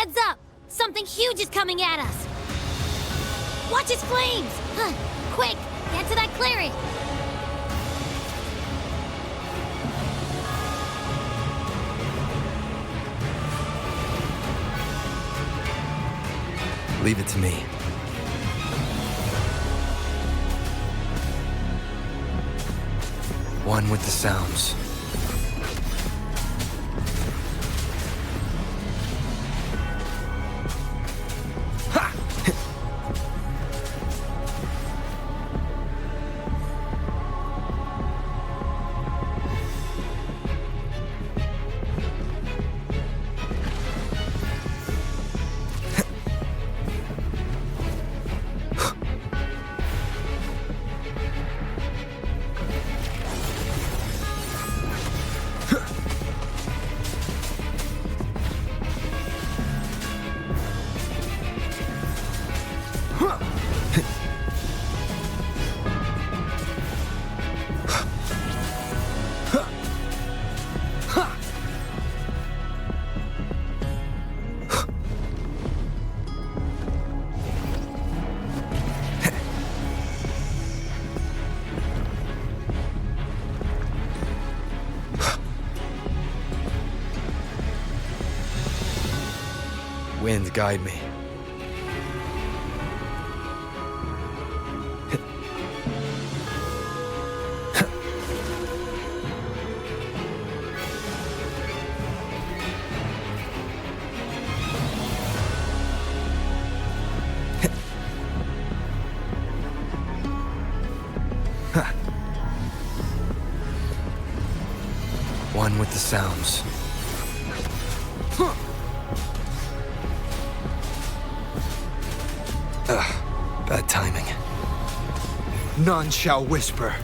Heads up! Something huge is coming at us! Watch its flames! Quick, get to that clearing! Leave it to me. One with the sounds. Wind, guide me. One with the sounds. Bad timing. None shall whisper.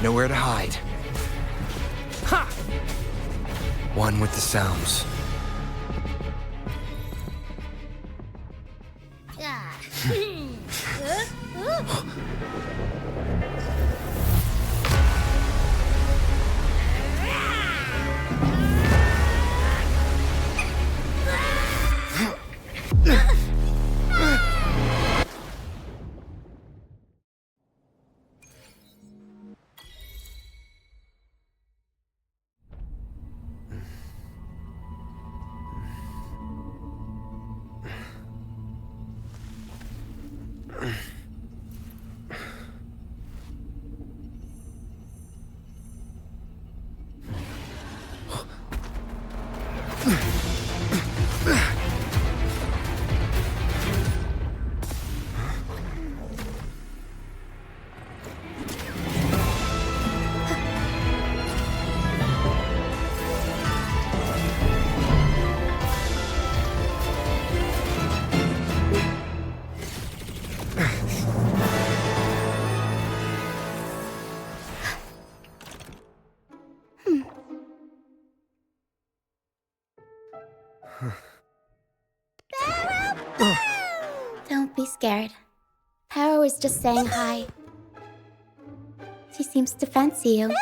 Nowhere to hide. One with the sounds. Don't be scared. Paro was just saying hi. She seems to fancy you.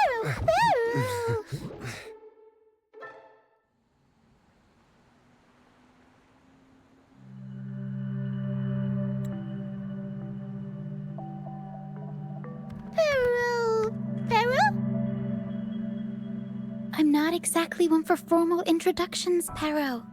I'm not exactly one for formal introductions, Paro.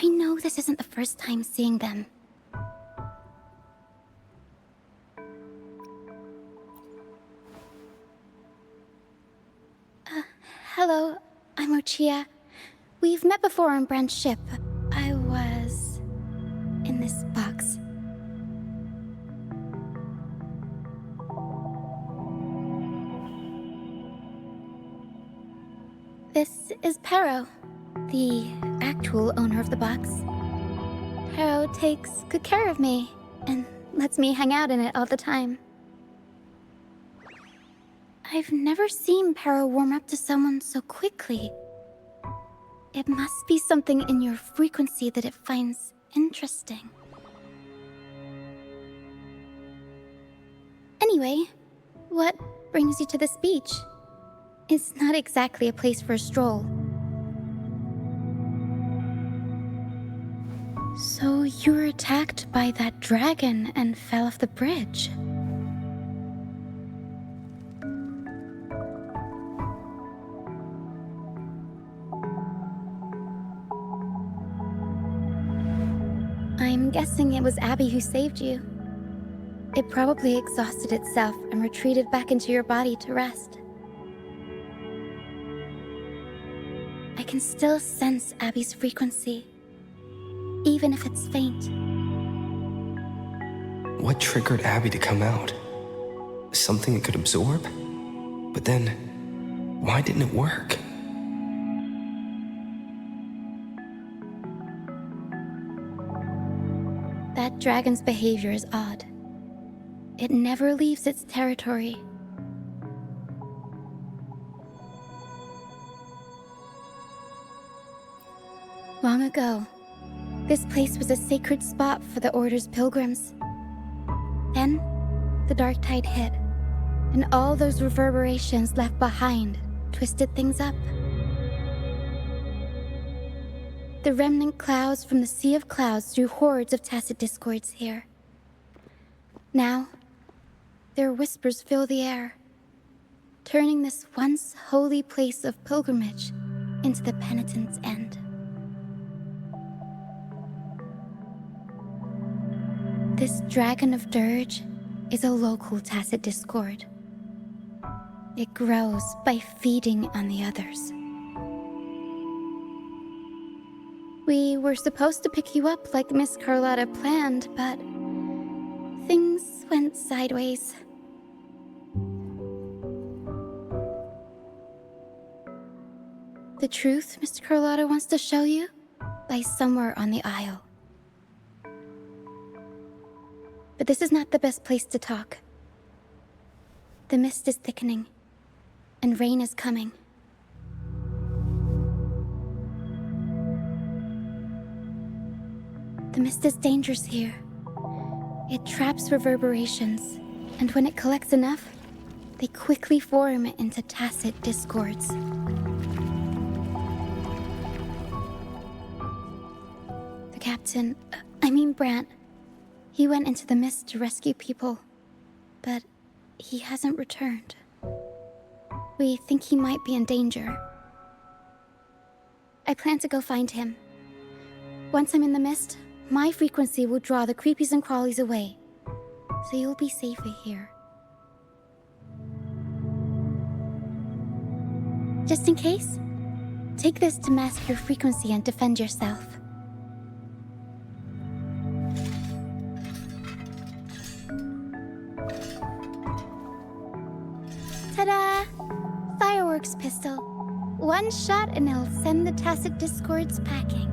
I know this isn't the first time seeing them. Hello, I'm Lucia. We've met before on Brand's ship. I was in this box. This is Paro, the actual owner of the box. Paro takes good care of me and lets me hang out in it all the time. I've never seen Para warm up to someone so quickly. It must be something in your frequency that it finds interesting. Anyway, what brings you to this beach? It's not exactly a place for a stroll. So you were attacked by that dragon and fell off the bridge. I'm guessing it was Abby who saved you. It probably exhausted itself and retreated back into your body to rest. I can still sense Abby's frequency, even if it's faint. What triggered Abby to come out? Something it could absorb? But then, why didn't it work? That dragon's behavior is odd. It never leaves its territory. Long ago, this place was a sacred spot for the Order's pilgrims. Then, the dark tide hit, and all those reverberations left behind twisted things up. The remnant clouds from the Sea of Clouds drew hordes of tacit discords here. Now, their whispers fill the air, turning this once holy place of pilgrimage into the penitent's end. This Dragon of Dirge is a local tacit discord. It grows by feeding on the others. We were supposed to pick you up like Miss Carlotta planned, but things went sideways. The truth Mr. Carlotta wants to show you lies somewhere on the aisle. But this is not the best place to talk. The mist is thickening, and rain is coming. The mist is dangerous here. It traps reverberations, and when it collects enough, they quickly form into tacit discords. The captain, Brant, he went into the mist to rescue people, but he hasn't returned. We think he might be in danger. I plan to go find him. Once I'm in the mist, my frequency will draw the creepies and crawlies away, so you'll be safer here. Just in case, take this to mask your frequency and defend yourself. Ta-da! Fireworks pistol. One shot and it'll send the tacit discords packing.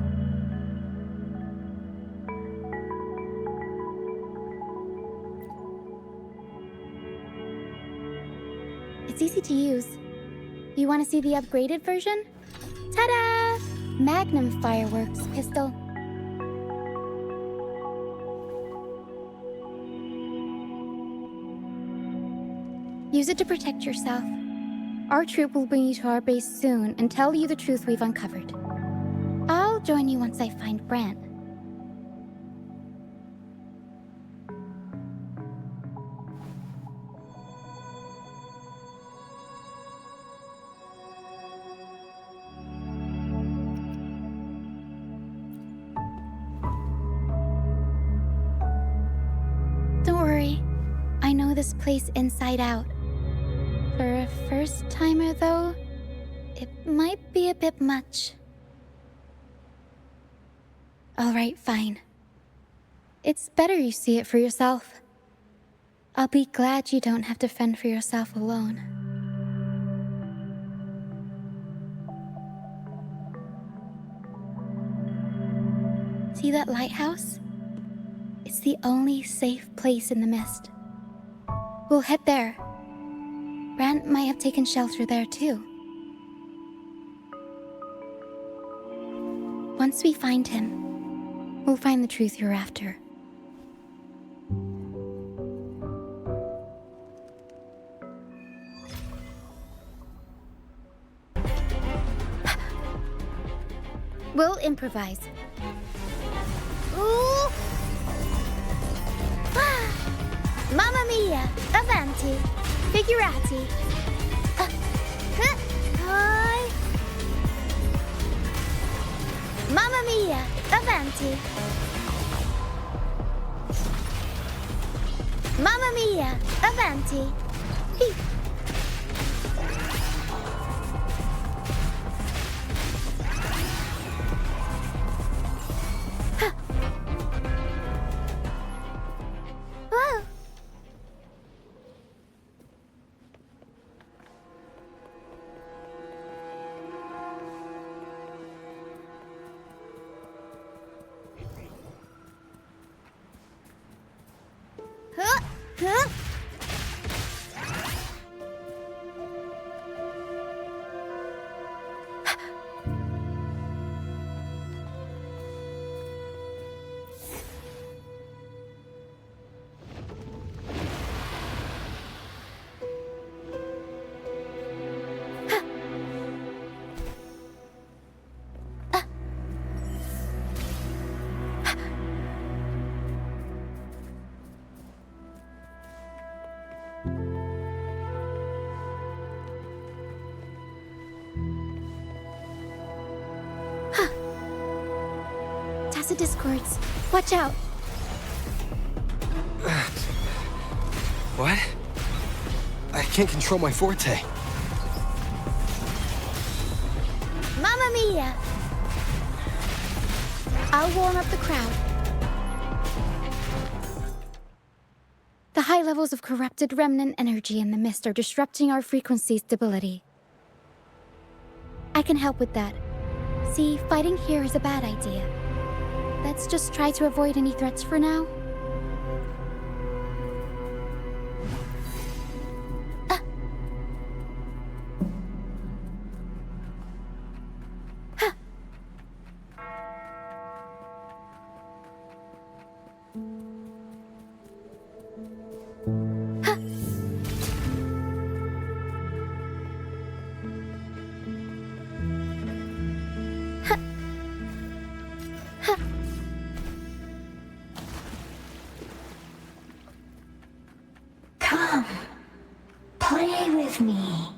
It's easy to use. You want to see the upgraded version? Ta-da! Magnum fireworks pistol. Use it to protect yourself. Our troop will bring you to our base soon and tell you the truth we've uncovered. I'll join you once I find Brant. Don't worry. I know this place inside out. For a first-timer, though, it might be a bit much. All right, fine. It's better you see it for yourself. I'll be glad you don't have to fend for yourself alone. See that lighthouse? It's It's the only safe place in the mist. We'll head there. Brant might have taken shelter there too. Once we find him, we'll find the truth you're after. We'll improvise. Ooh! Mamma mia! Avanti! Figurati! Hi! Mamma mia! Avanti! Mamma mia! Avanti! Whoa! Huh? Huh? Tacit discords. Watch out. What? I can't control my forte. Mamma mia! I'll warm up the crowd. The high levels of corrupted remnant energy in the mist are disrupting our frequency stability. I can help with that. See, fighting here is a bad idea. Let's just try to avoid any threats for now. Come, play with me.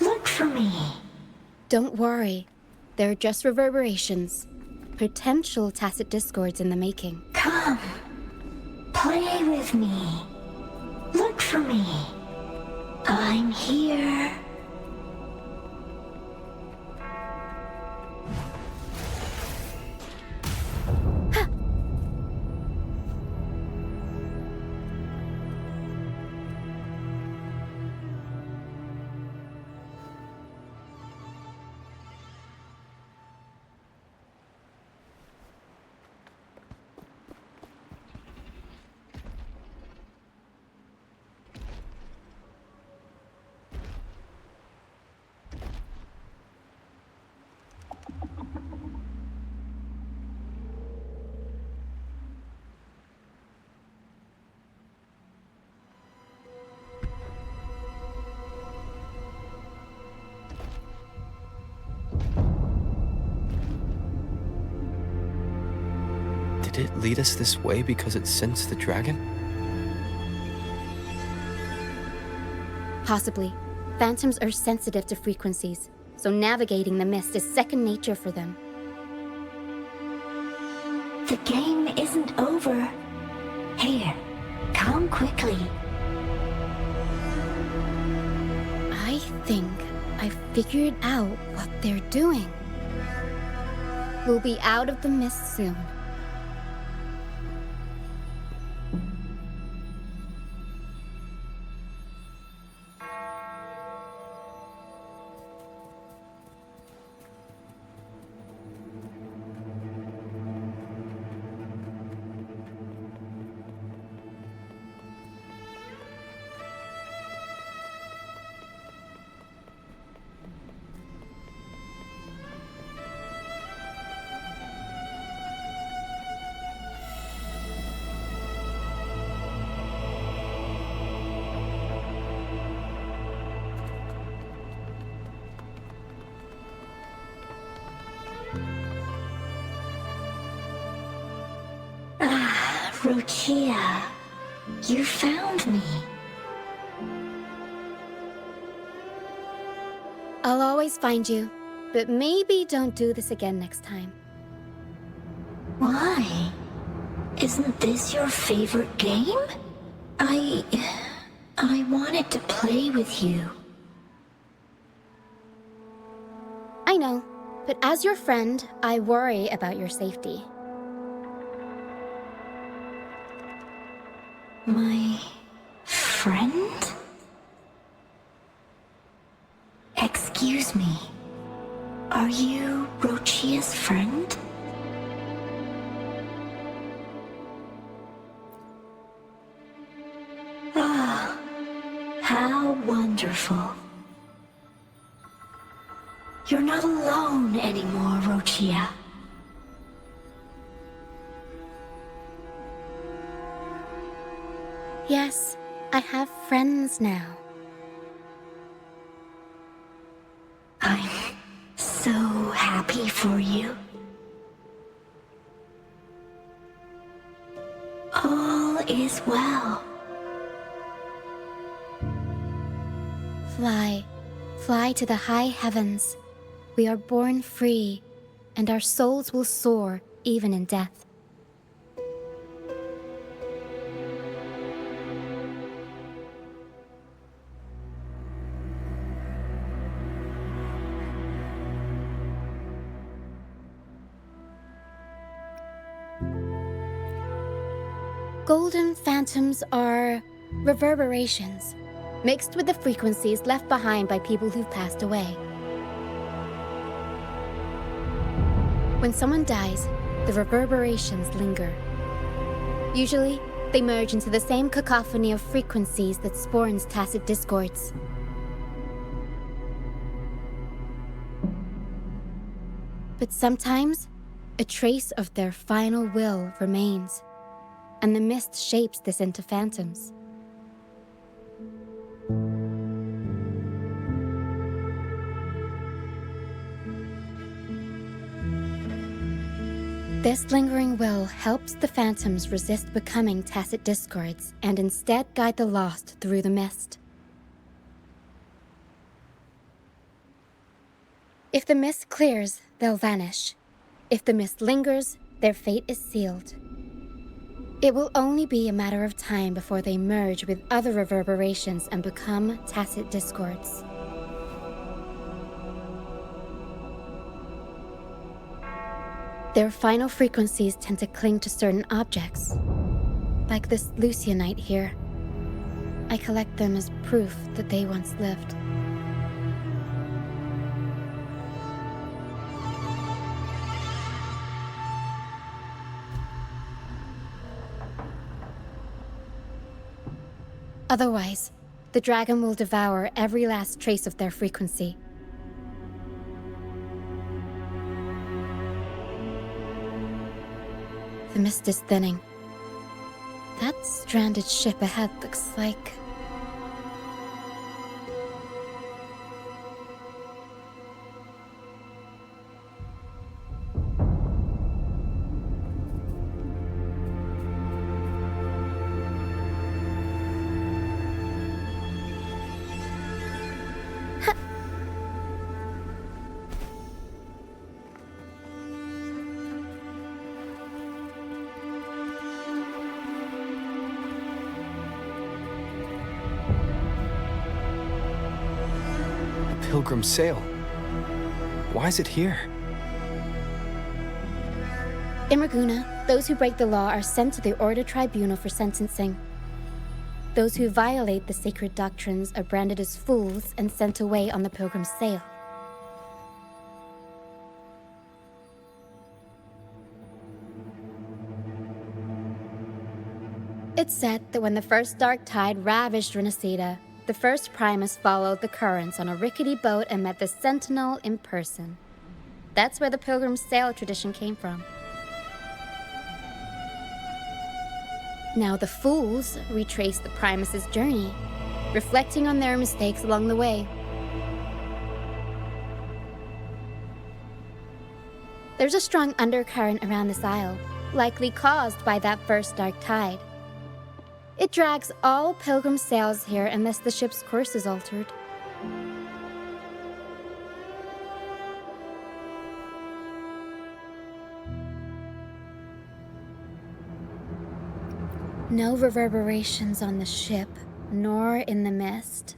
Look for me. Don't worry. They're just reverberations. Potential tacit discords in the making. Come, play with me. Look for me. I'm here. Did it lead us this way because it sensed the dragon? Possibly. Phantoms are sensitive to frequencies, so navigating the mist is second nature for them. The game isn't over. Here, come quickly. I think I figured out what they're doing. We'll be out of the mist soon. Rochia, you found me. I'll always find you, but maybe don't do this again next time. Why? Isn't this your favorite game? I wanted to play with you. I know, but as your friend, I worry about your safety. My friend? Excuse me. Are you Rochia's friend? Ah, how wonderful. You're not alone anymore, Rochia. Yes, I have friends now. I'm so happy for you. All is well. Fly to the high heavens. We are born free, and our souls will soar even in death. Golden phantoms are reverberations, mixed with the frequencies left behind by people who've passed away. When someone dies, the reverberations linger. Usually, they merge into the same cacophony of frequencies that spawns tacit discords. But sometimes, a trace of their final will remains, and the mist shapes this into phantoms. This lingering will helps the phantoms resist becoming tacit discords and instead guide the lost through the mist. If the mist clears, they'll vanish. If the mist lingers, their fate is sealed. It will only be a matter of time before they merge with other reverberations and become tacit discords. Their final frequencies tend to cling to certain objects, like this Lucianite here. I collect them as proof that they once lived. Otherwise, the dragon will devour every last trace of their frequency. The mist is thinning. That stranded ship ahead looks like... Pilgrim's Sail. Why is it here? In Raguna, those who break the law are sent to the Order Tribunal for sentencing. Those who violate the sacred doctrines are branded as fools and sent away on the Pilgrim's Sail. It's said that when the first dark tide ravaged Renacida, the first Primus followed the currents on a rickety boat and met the Sentinel in person. That's where the Pilgrim's Sail tradition came from. Now the fools retrace the Primus's journey, reflecting on their mistakes along the way. There's a strong undercurrent around this isle, likely caused by that first dark tide. It drags all pilgrim sails here unless the ship's course is altered. No reverberations on the ship, nor in the mist.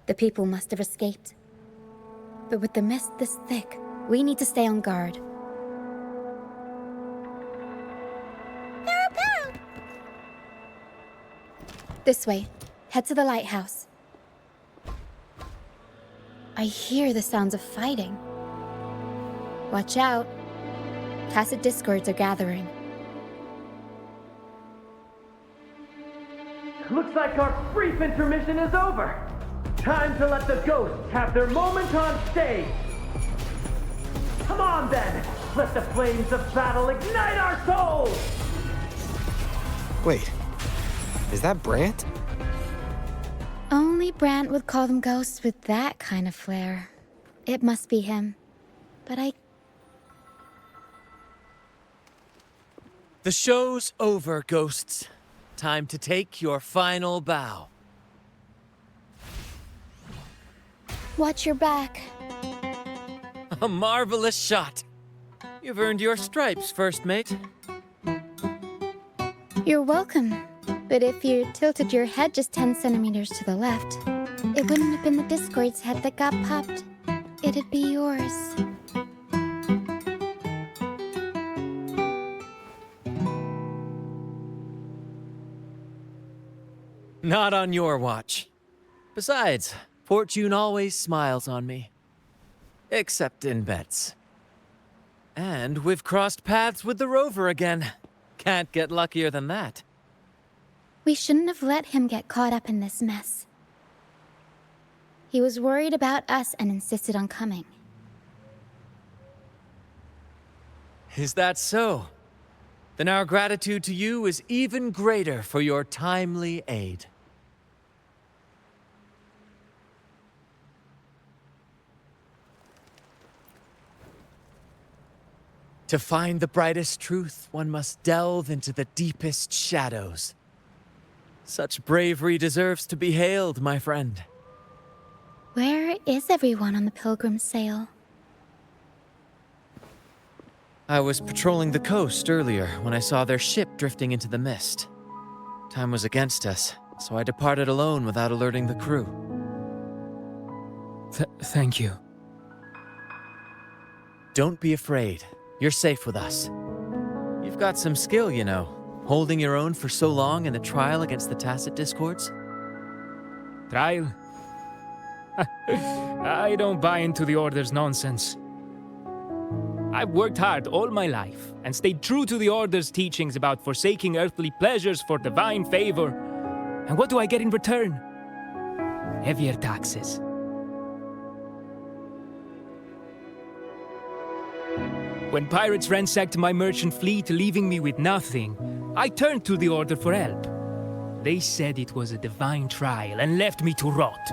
The people must have escaped. But with the mist this thick, we need to stay on guard. This way. Head to the lighthouse. I hear the sounds of fighting. Watch out. Tacit discords are gathering. Looks like our brief intermission is over. Time to let the ghosts have their moment on stage. Come on then, let the flames of battle ignite our souls! Wait, is that Brant? Only Brant would call them ghosts with that kind of flair. It must be him. But The show's over, ghosts. Time to take your final bow. watch your back. A marvelous shot. You've earned your stripes, first mate. You're welcome. But if you tilted your head just 10 centimeters to the left, it wouldn't have been the Discord's head that got popped. It'd be yours. Not on your watch. Besides, fortune always smiles on me. Except in bets. And we've crossed paths with the rover again. Can't get luckier than that. We shouldn't have let him get caught up in this mess. He was worried about us and insisted on coming. Is that so? Then our gratitude to you is even greater for your timely aid. To find the brightest truth, one must delve into the deepest shadows. Such bravery deserves to be hailed, my friend. Where is everyone on the Pilgrim's sail? I was patrolling the coast earlier when I saw their ship drifting into the mist. Time was against us, so I departed alone without alerting the crew. Thank you. Don't be afraid. You're safe with us. You've got some skill, you know, holding your own for so long in a trial against the Tacit Discords. Trial? I don't buy into the Order's nonsense. I've worked hard all my life and stayed true to the Order's teachings about forsaking earthly pleasures for divine favor. And what do I get in return? Heavier taxes. When pirates ransacked my merchant fleet, leaving me with nothing, I turned to the Order for help. They said it was a divine trial and left me to rot.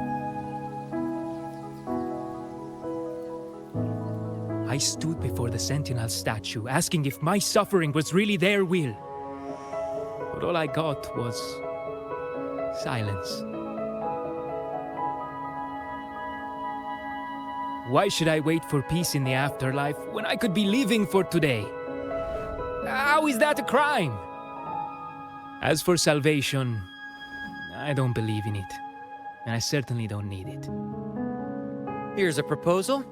I stood before the Sentinel statue, asking if my suffering was really their will. But all I got was silence. Why should I wait for peace in the afterlife when I could be living for today? How is that a crime? As for salvation, I don't believe in it. And I certainly don't need it. Here's a proposal.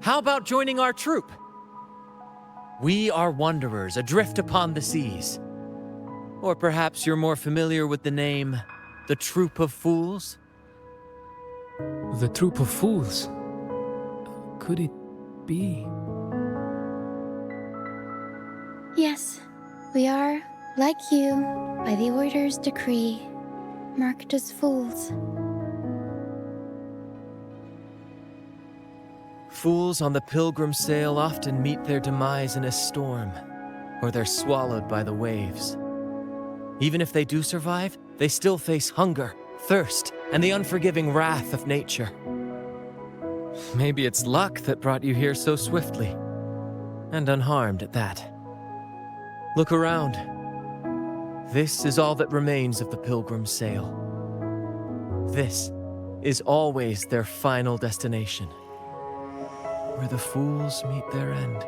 How about joining our troop? We are wanderers adrift upon the seas. Or perhaps you're more familiar with the name, the Troop of Fools? The Troop of Fools? Could it be? Yes, we are, like you, by the Order's decree, marked as fools. Fools on the pilgrim sail often meet their demise in a storm, or they're swallowed by the waves. Even if they do survive, they still face hunger, thirst, and the unforgiving wrath of nature. Maybe it's luck that brought you here so swiftly. And unharmed at that. Look around. This is all that remains of the Pilgrim's sail. This is always their final destination, where the fools meet their end.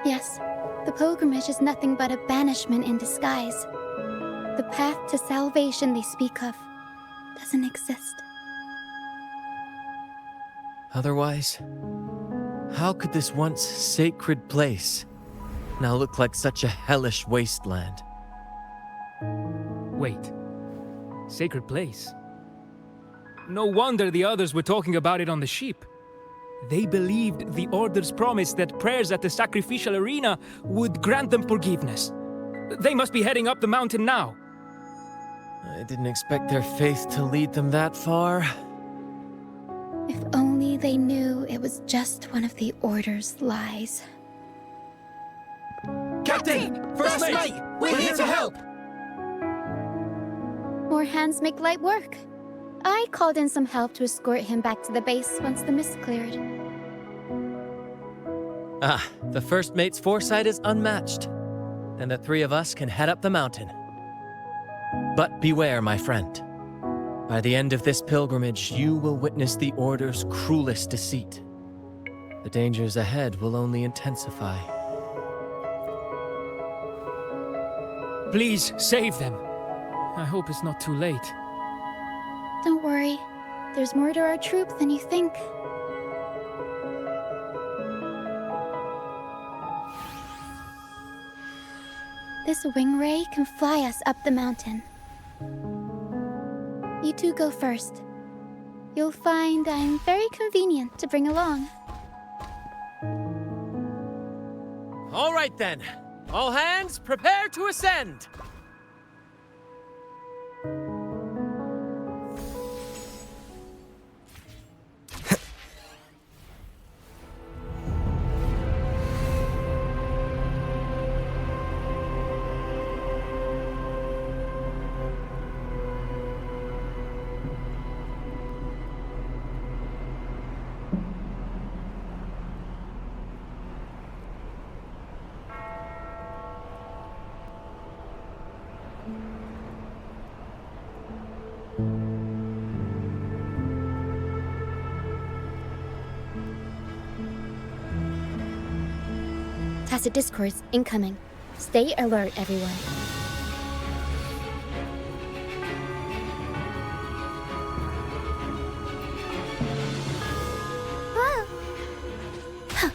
Yes, the pilgrimage is nothing but a banishment in disguise. The path to salvation they speak of doesn't exist. Otherwise, how could this once sacred place now look like such a hellish wasteland? Wait. Sacred place? No wonder the others were talking about it on the ship. They believed the Order's promise that prayers at the sacrificial arena would grant them forgiveness. They must be heading up the mountain now. I didn't expect their faith to lead them that far. If only they knew it was just one of the Order's lies. Captain! First mate! We're here to help! More hands make light work. I called in some help to escort him back to the base once the mist cleared. The first mate's foresight is unmatched. Then the three of us can head up the mountain. But beware, my friend. By the end of this pilgrimage, you will witness the Order's cruelest deceit. The dangers ahead will only intensify. Please, save them. I hope it's not too late. Don't worry. There's more to our troop than you think. This wing ray can fly us up the mountain. You two go first. You'll find I'm very convenient to bring along. All right then. All hands, prepare to ascend! Tacit discourse incoming. Stay alert, everyone. Whoa. Huh.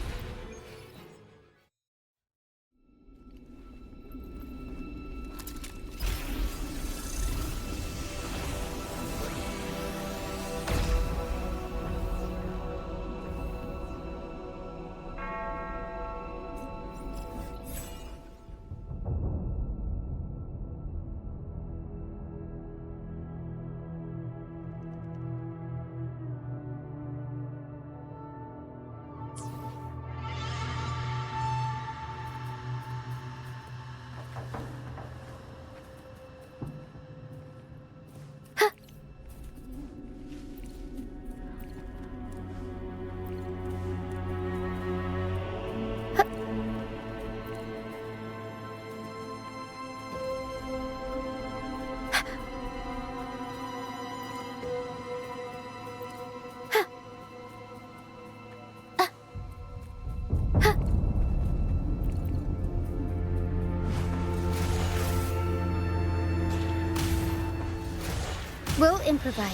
We'll improvise.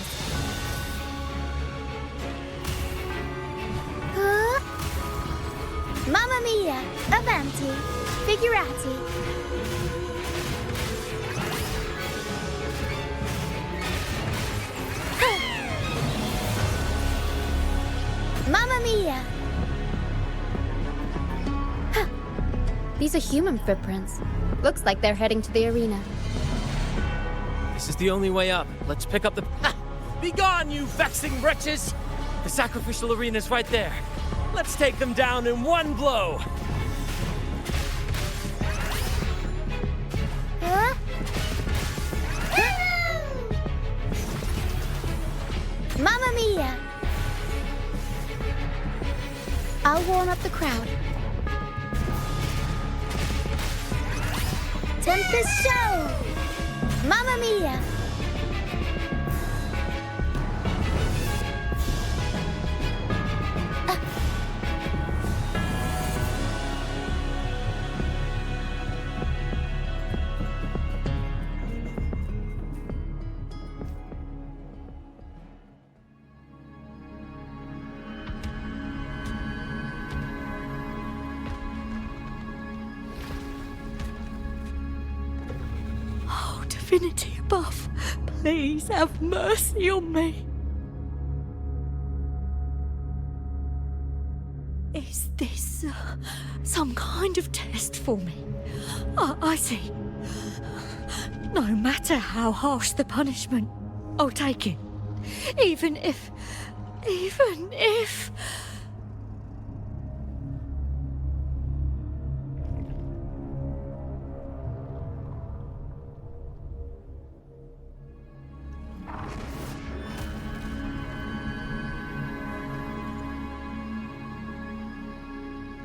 Mamma mia! Avanti! Figurati! Mamma mia! These are human footprints. Looks like they're heading to the arena. This is the only way up. Let's pick up the... Ha! Be gone, you vexing wretches! The sacrificial arena's right there. Let's take them down in one blow! Mamma mia! I'll warm up the crowd. Tempest show! Mamma mia! Divinity above, please have mercy on me. Is this some kind of test for me? I see. No matter how harsh the punishment, I'll take it. Even if...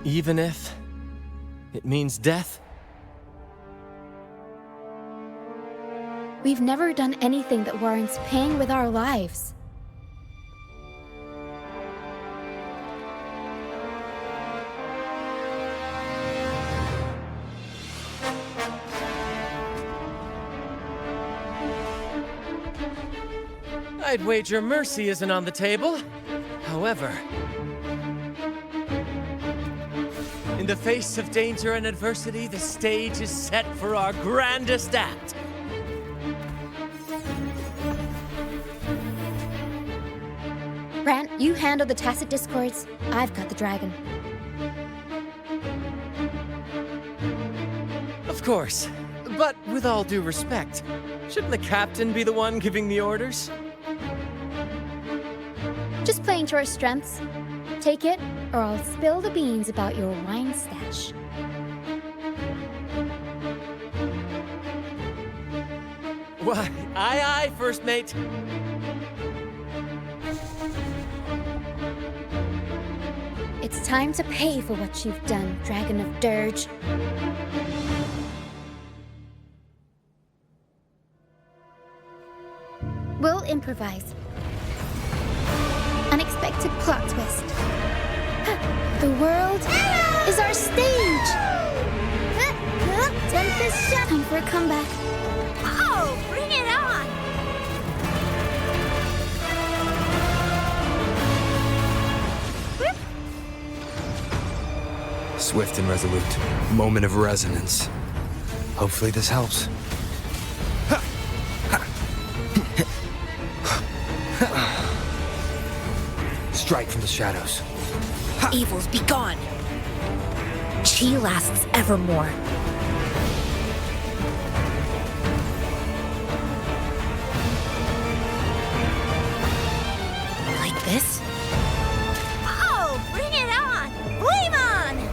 Even if it means death? We've never done anything that warrants paying with our lives. I'd wager mercy isn't on the table. However, in the face of danger and adversity, the stage is set for our grandest act. Brant, you handle the tacit discords. I've got the dragon. Of course, but with all due respect, shouldn't the captain be the one giving the orders? Just playing to our strengths. Take it, or I'll spill the beans about your wine stash. Why, aye, first mate. It's time to pay for what you've done, Dragon of Dirge. We'll improvise. Unexpected plot twist. The world is our stage! Tempest shut. Time for a comeback. Oh, bring it on! Swift and resolute. Moment of resonance. Hopefully this helps. Strike from the shadows. Evils be gone. Chi lasts evermore. Like this? Oh, bring it on! Flame on!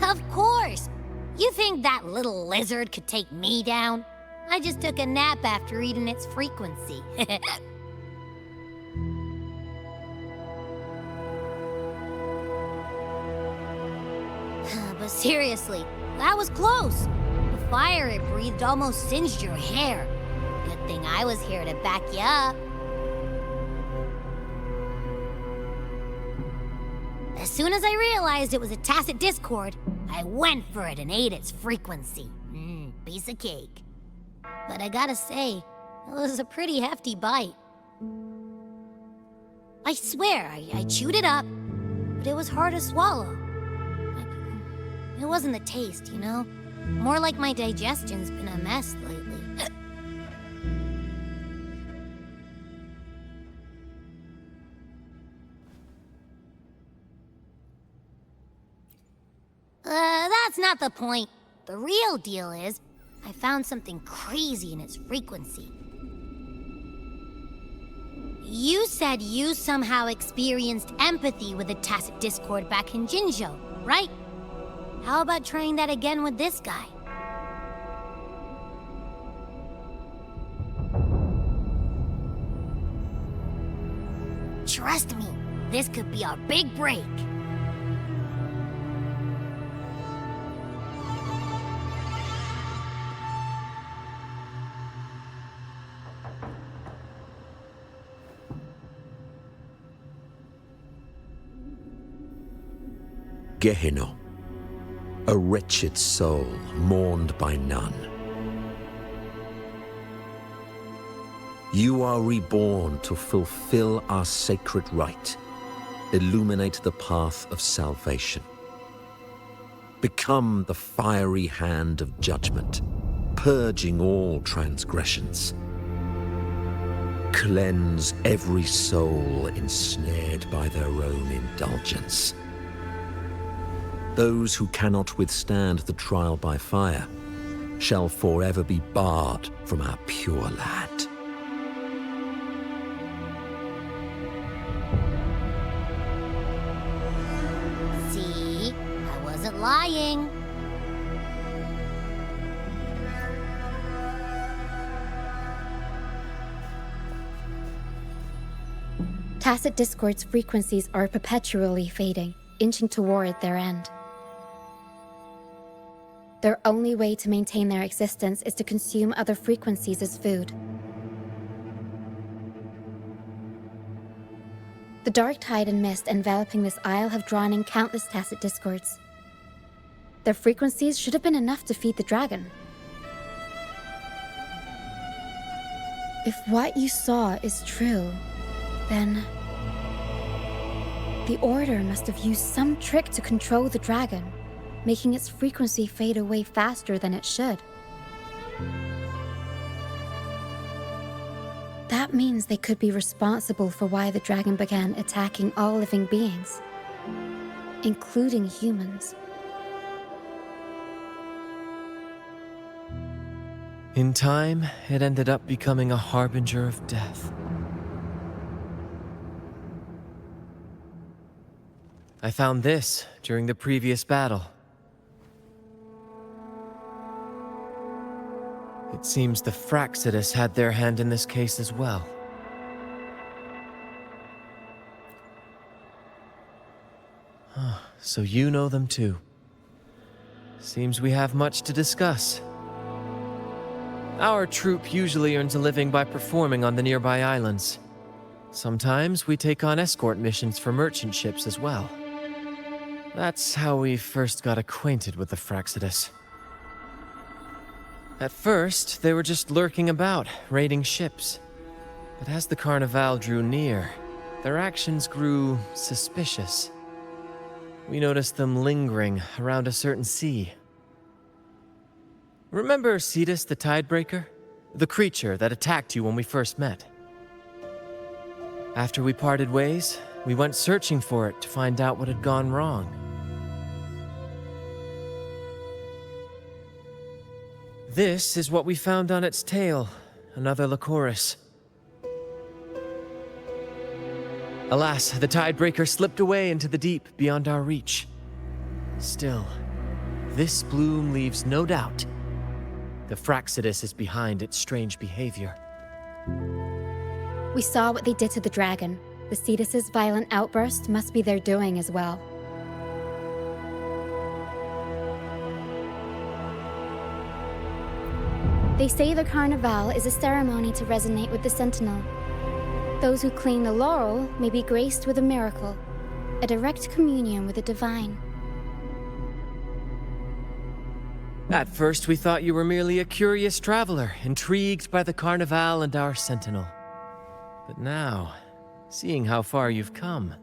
Of course! You think that little lizard could take me down? I just took a nap after eating its frequency. But seriously, that was close. The fire it breathed almost singed your hair. Good thing I was here to back you up. As soon as I realized it was a tacit discord, I went for it and ate its frequency. Piece of cake. But I gotta say, it was a pretty hefty bite. I swear, I chewed it up, but it was hard to swallow. It wasn't the taste, you know? More like my digestion's been a mess lately. That's not the point. The real deal is, I found something crazy in its frequency. You said you somehow experienced empathy with the Tacit Discord back in Jinzhou, right? How about trying that again with this guy? Trust me, this could be our big break. Gehenna, a wretched soul mourned by none. You are reborn to fulfill our sacred rite, illuminate the path of salvation. Become the fiery hand of judgment, purging all transgressions. Cleanse every soul ensnared by their own indulgence. Those who cannot withstand the trial by fire shall forever be barred from our pure land. See? I wasn't lying. Tacit Discord's frequencies are perpetually fading, inching toward their end. Their only way to maintain their existence is to consume other frequencies as food. The dark tide and mist enveloping this isle have drawn in countless Tacit Discords. Their frequencies should have been enough to feed the dragon. If what you saw is true, then the Order must have used some trick to control the dragon, making its frequency fade away faster than it should. That means they could be responsible for why the dragon began attacking all living beings, including humans. In time, it ended up becoming a harbinger of death. I found this during the previous battle. It seems the Fraxidus had their hand in this case as well. So you know them too. Seems we have much to discuss. Our troop usually earns a living by performing on the nearby islands. Sometimes we take on escort missions for merchant ships as well. That's how we first got acquainted with the Fraxidus. At first, they were just lurking about, raiding ships. But as the Carnival drew near, their actions grew suspicious. We noticed them lingering around a certain sea. Remember Cetus the Tidebreaker? The creature that attacked you when we first met? After we parted ways, we went searching for it to find out what had gone wrong. This is what we found on its tail, another Lycoris. Alas, the Tidebreaker slipped away into the deep beyond our reach. Still, this bloom leaves no doubt. The Fraxidus is behind its strange behavior. We saw what they did to the dragon. The Cetus's violent outburst must be their doing as well. They say the Carnival is a ceremony to resonate with the Sentinel. Those who claim the laurel may be graced with a miracle, a direct communion with the divine. At first, we thought you were merely a curious traveler, intrigued by the Carnival and our Sentinel. But now, seeing how far you've come,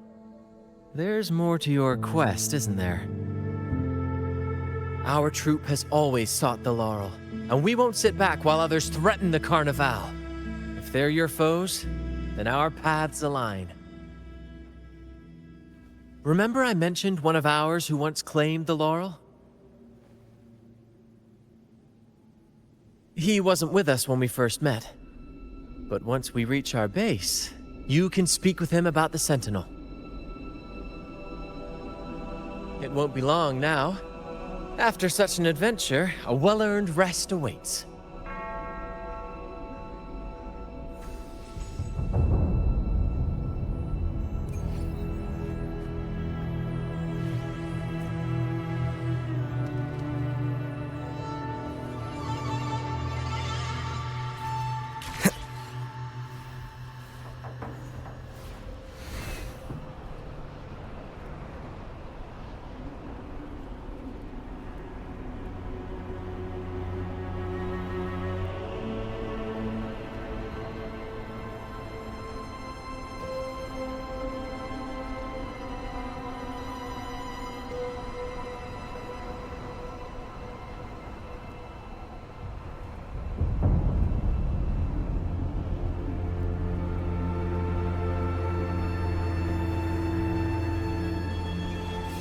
there's more to your quest, isn't there? Our troop has always sought the laurel, and we won't sit back while others threaten the Carnival. If they're your foes, then our paths align. Remember I mentioned one of ours who once claimed the laurel? He wasn't with us when we first met. But once we reach our base, you can speak with him about the Sentinel. It won't be long now. After such an adventure, a well-earned rest awaits.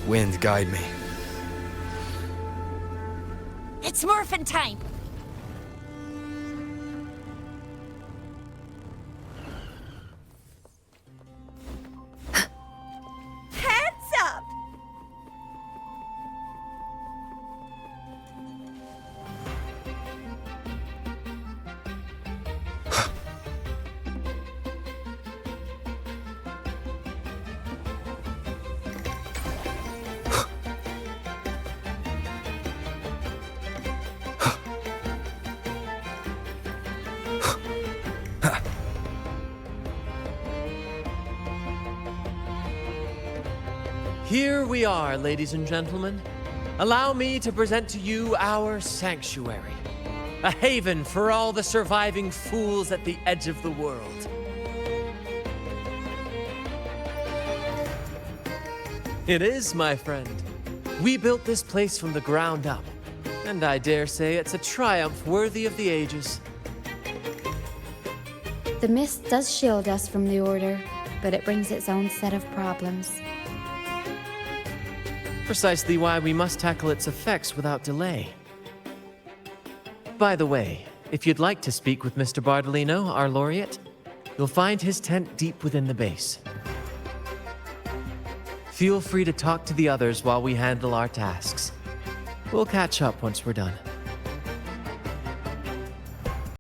Wind, guide me. It's morphin' time! Hands up! Here we are, ladies and gentlemen. Allow me to present to you our sanctuary. A haven for all the surviving fools at the edge of the world. It is, my friend. We built this place from the ground up, and I dare say it's a triumph worthy of the ages. The mist does shield us from the Order, but it brings its own set of problems. Precisely why we must tackle its effects without delay. By the way, if you'd like to speak with Mr. Bardolino, our laureate, you'll find his tent deep within the base. Feel free to talk to the others while we handle our tasks. We'll catch up once we're done.